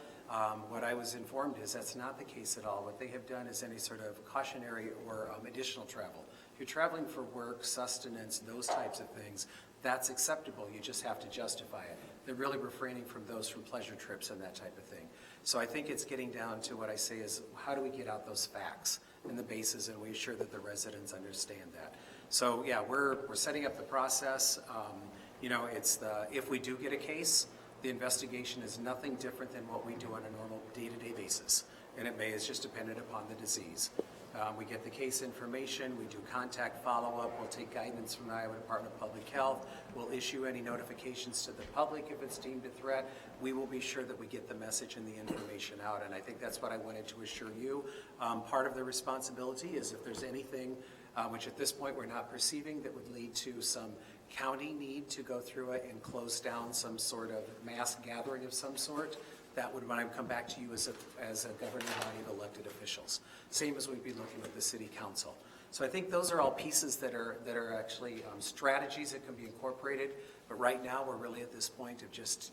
What I was informed is that's not the case at all. What they have done is any sort of cautionary or additional travel. If you're traveling for work, sustenance, those types of things, that's acceptable. You just have to justify it. They're really refraining from those from pleasure trips and that type of thing. So I think it's getting down to what I say is how do we get out those facts and the bases, and we assure that the residents understand that. So yeah, we're setting up the process. It's if we do get a case, the investigation is nothing different than what we do on a normal day-to-day basis, and it's just dependent upon the disease. We get the case information, we do contact follow-up, we'll take guidance from the Iowa Department of Public Health, we'll issue any notifications to the public if it's deemed a threat. We will be sure that we get the message and the information out, and I think that's what I wanted to assure you. Part of the responsibility is if there's anything, which at this point we're not perceiving, that would lead to some county need to go through it and close down some sort of mass gathering of some sort, that would when I come back to you as a governing body of elected officials. Same as we'd be looking at the city council. So I think those are all pieces that are actually strategies that can be incorporated. But right now we're really at this point of just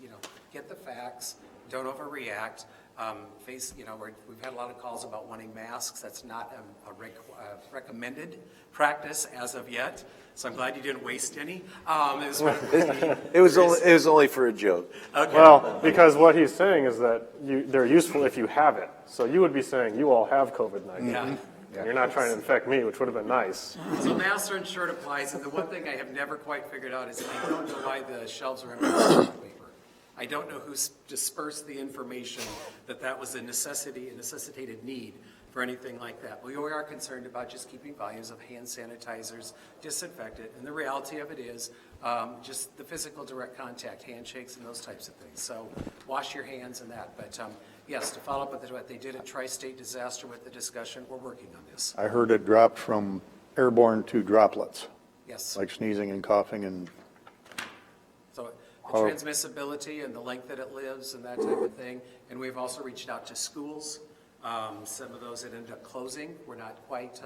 get the facts, don't overreact. We've had a lot of calls about wanting masks. That's not a recommended practice as of yet. So I'm glad you didn't waste any. It was only for a joke. Okay. Well, because what he's saying is that they're useful if you have it. So you would be saying you all have COVID-19. Yeah. And you're not trying to infect me, which would have been nice. So masks are in short applies, and the one thing I have never quite figured out is I don't know why the shelves are empty with toilet paper. I don't know who dispersed the information that was a necessitated need for anything like that. We are concerned about just keeping volumes of hand sanitizers, disinfectant, and the reality of it is just the physical direct contact, handshakes and those types of things. So wash your hands and that. But yes, to follow up with what they did at Tri-State Disaster with the discussion, we're working on this. I heard it dropped from airborne to droplets, Yes. like sneezing and coughing and, So the transmissibility and the length that it lives and that type of thing. And we've also reached out to schools. Some of those that ended up closing, we're not quite,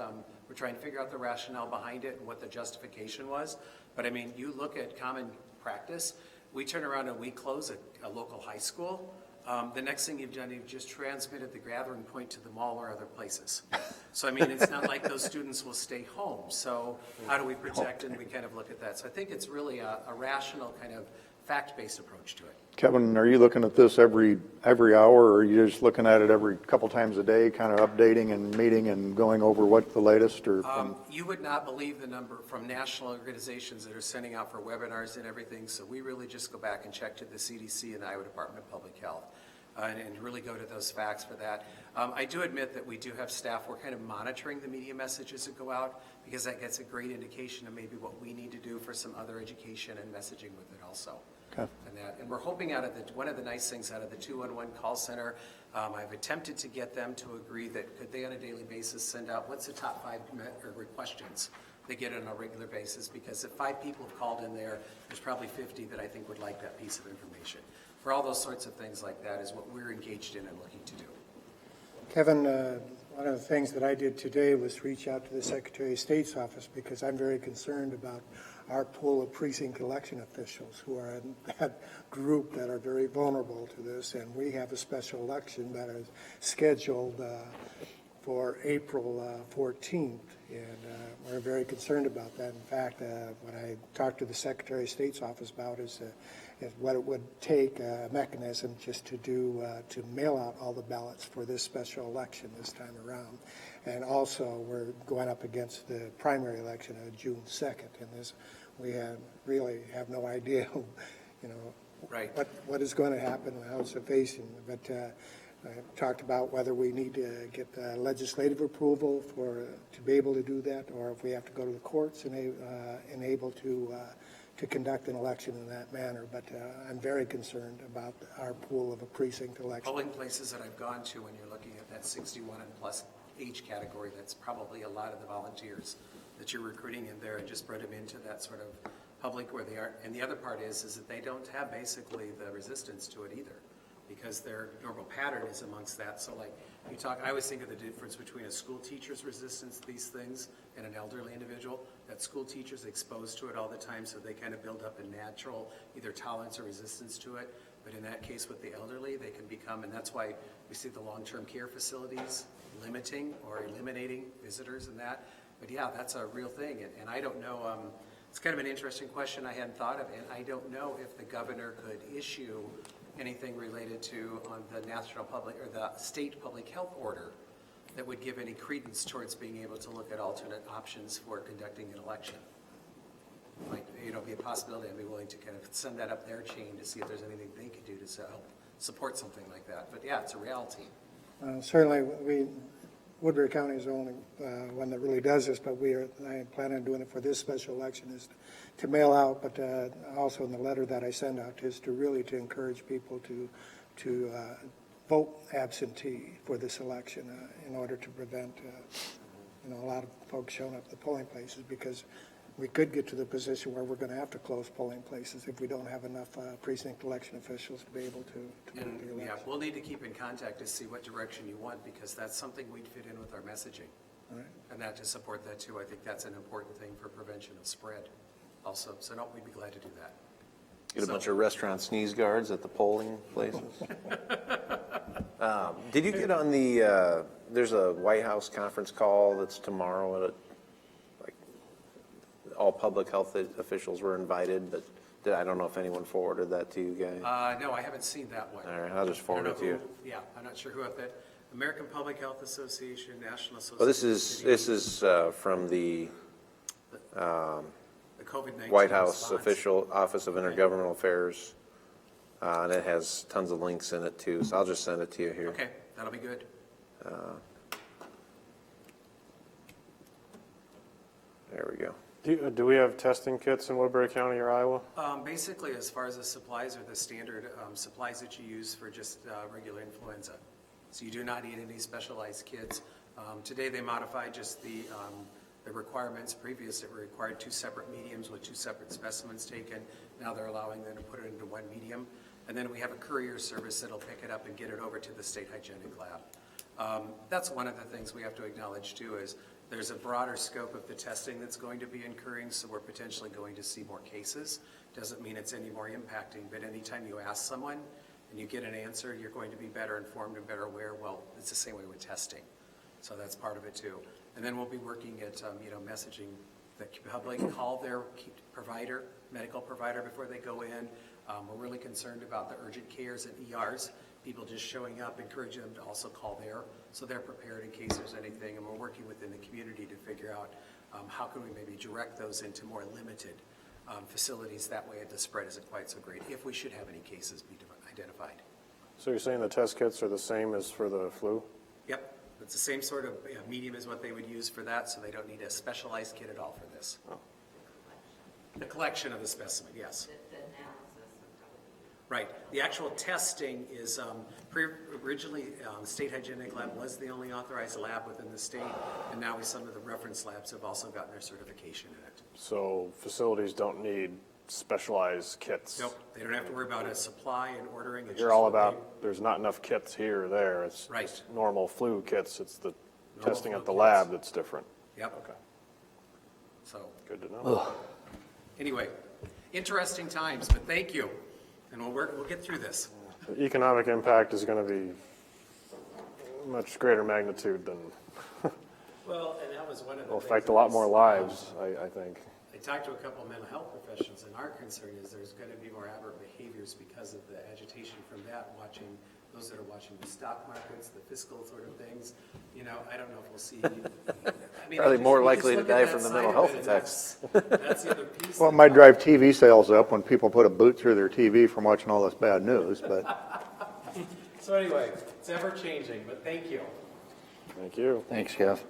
we're trying to figure out the rationale behind it and what the justification was. But I mean, you look at common practice, we turn around and we close a local high school. The next thing you've done, you've just transmitted the gathering point to the mall or other places. So I mean, it's not like those students will stay home. So how do we protect, and we kind of look at that. So I think it's really a rational kind of fact-based approach to it. Kevin, are you looking at this every hour, or are you just looking at it every couple times a day, kind of updating and meeting and going over what the latest or? You would not believe the number from national organizations that are sending out for webinars and everything. So we really just go back and check to the CDC and the Iowa Department of Public Health. And really go to those facts for that. I do admit that we do have staff, we're kind of monitoring the media messages that go out, because that gets a great indication of maybe what we need to do for some other education and messaging with it also. Okay. And we're hoping out of one of the nice things out of the 211 call center, I've attempted to get them to agree that could they on a daily basis send out what's the top 5 questions they get on a regular basis, because if 5 people have called in there, there's probably 50 that I think would like that piece of information. For all those sorts of things like that is what we're engaged in and looking to do. Kevin, one of the things that I did today was reach out to the Secretary of State's office, because I'm very concerned about our pool of precinct election officials who are in that group that are very vulnerable to this. And we have a special election that is scheduled for April 14th, and we're very concerned about that. In fact, what I talked to the Secretary of State's office about is what it would take, a mechanism just to do, to mail out all the ballots for this special election this time around. And also, we're going up against the primary election of June 2nd, and we really have no idea, Right. what is going to happen and how it's facing. But I talked about whether we need to get legislative approval to be able to do that, or if we have to go to the courts and able to conduct an election in that manner. But I'm very concerned about our pool of a precinct election. Polling places that I've gone to, when you're looking at that 61 and plus age category, that's probably a lot of the volunteers that you're recruiting in there, and just bring them into that sort of public where they are. And the other part is that they don't have basically the resistance to it either, because their normal pattern is amongst that. So like you talk, I always think of the difference between a school teacher's resistance to these things and an elderly individual. That school teacher's exposed to it all the time, so they kind of build up a natural either tolerance or resistance to it. But in that case with the elderly, they can become, and that's why we see the long-term care facilities limiting or eliminating visitors and that. But yeah, that's a real thing. And I don't know, it's kind of an interesting question I hadn't thought of, and I don't know if the governor could issue anything related to on the national public or the state public health order that would give any credence towards being able to look at alternate options for conducting an election. Might, be a possibility. I'd be willing to kind of send that up their chain to see if there's anything they could do to help support something like that. But yeah, it's a reality. Certainly, Woodbury County is the only one that really does this, but I plan on doing it for this special election, is to mail out, but also in the letter that I send out is to really encourage people to vote absentee for this election in order to prevent a lot of folks showing up at the polling places, because we could get to the position where we're going to have to close polling places if we don't have enough precinct election officials to be able to move the election. Yeah, we'll need to keep in contact to see what direction you want, because that's something we'd fit in with our messaging. All right. And that to support that too. I think that's an important thing for prevention of spread also. So no, we'd be glad to do that. Get a bunch of restaurant sneeze guards at the polling places. Did you get on there's a White House conference call that's tomorrow at all public health officials were invited, but I don't know if anyone forwarded that to you guys. No, I haven't seen that one. All right, I'll just forward it to you. Yeah, I'm not sure who at that. American Public Health Association, National Association. Well, this is from the COVID-19 White House response. official Office of Intergovernmental Affairs And it has tons of links in it too, so I'll just send it to you here. Okay, that'll be good. There we go. Do we have testing kits in Woodbury County or Iowa? Basically, as far as the supplies are the standard supplies that you use for just regular influenza. So you do not need any specialized kits. Today they modified just the requirements. Previous it required 2 separate mediums with 2 separate specimens taken. Now they're allowing them to put it into 1 medium. And then we have a courier service that'll pick it up and get it over to the state hygienic lab. That's one of the things we have to acknowledge too is there's a broader scope of the testing that's going to be occurring, so we're potentially going to see more cases. Doesn't mean it's any more impacting, but anytime you ask someone and you get an answer, you're going to be better informed and better aware. Well, it's the same way with testing. So that's part of it too. And then we'll be working at, messaging the public, call their provider, medical provider before they go in. We're really concerned about the urgent cares and ERs, people just showing up, encouraging them to also call there so they're prepared in case there's anything. And we're working within the community to figure out how can we maybe direct those into more limited facilities. That way the spread isn't quite so great if we should have any cases be identified. So you're saying the test kits are the same as for the flu? Yep. It's the same sort of medium as what they would use for that, so they don't need a specialized kit at all for this. Oh. The collection of the specimen, yes. Right. The actual testing is, originally, State Hygienic Lab was the only authorized lab within the state, and now some of the reference labs have also gotten their certification in it. So facilities don't need specialized kits? Nope. They don't have to worry about a supply and ordering. It's You're just all what about, there's not enough kits here or there. It's Right. just normal flu kits. It's the Normal testing flu at the kits. lab that's different. Yep. Okay, So, good to know. anyway, interesting times, but thank you. And we'll get through this. The economic impact is going to be much greater magnitude than, Well, and that was one of the will things affect a that lot was, more lives, I think. I talked to a couple of mental health professionals, and our concern is there's going to be more aberrant behaviors because of the agitation from that, watching those that are watching the stock markets, the fiscal sort of things. I don't know if we'll see. Are they more you just likely to look at die that from the side mental of health it, and effects? That's the other piece. Well, it might drive TV sales up when people put a boot through their TV from watching all this bad news, but So anyway, it's ever changing, but thank you. Thank you. Thanks, Jeff.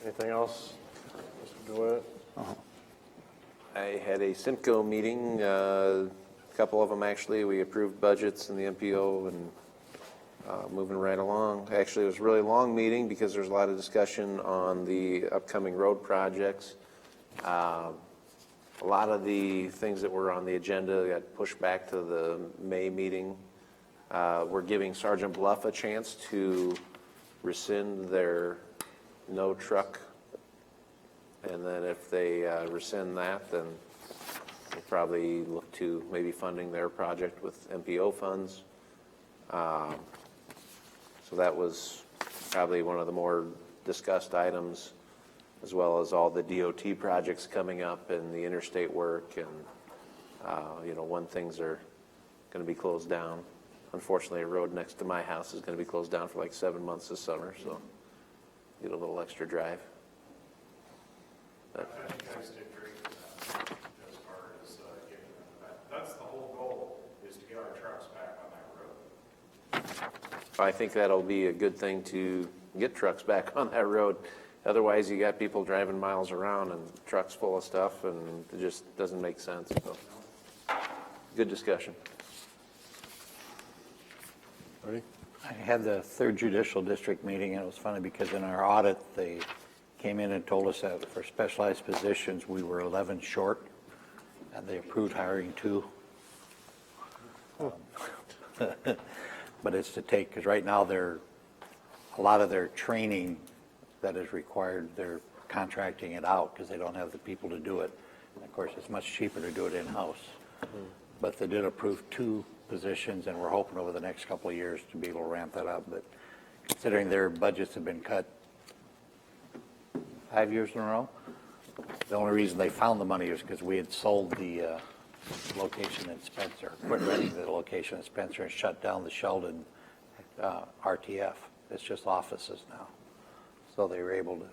Anything else? Mr. DeWitt? I had a Simcoe meeting, a couple of them actually. We approved budgets in the MPO and moving right along. Actually, it was a really long meeting because there's a lot of discussion on the upcoming road projects. A lot of the things that were on the agenda got pushed back to the May meeting. We're giving Sergeant Bluff a chance to rescind their no truck. And then if they rescind that, then we'll probably look to maybe funding their project with MPO funds. So that was probably one of the more discussed items, as well as all the DOT projects coming up and the interstate work and, when things are going to be closed down. Unfortunately, a road next to my house is going to be closed down for like 7 months this summer, so get a little extra drive. You guys did great with that, as far as getting that. That's the whole goal, is to get our trucks back on that road. I think that'll be a good thing to get trucks back on that road. Otherwise, you got people driving miles around and trucks full of stuff, and it just doesn't make sense. So, good discussion. Ready? I had the 3rd Judicial District meeting, and it was funny because in our audit, they came in and told us that for specialized positions, we were 11 short, and they approved hiring 2. But it's to take, because right now a lot of their training that is required, they're contracting it out because they don't have the people to do it. And of course, it's much cheaper to do it in-house. But they did approve 2 positions, and we're hoping over the next couple of years to be able to ramp that up. But considering their budgets have been cut 5 years in a row, the only reason they found the money is because we had sold the location in Spencer, quit renting the location in Spencer and shut down the Sheldon RTF. It's just offices now. So they were able to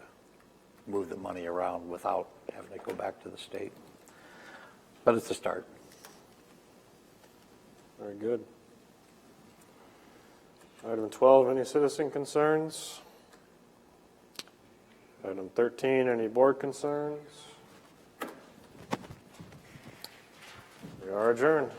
move the money around without having to go back to the state. But it's a start. Very good. Item 12, any citizen concerns? Item 13, any board concerns? We are adjourned.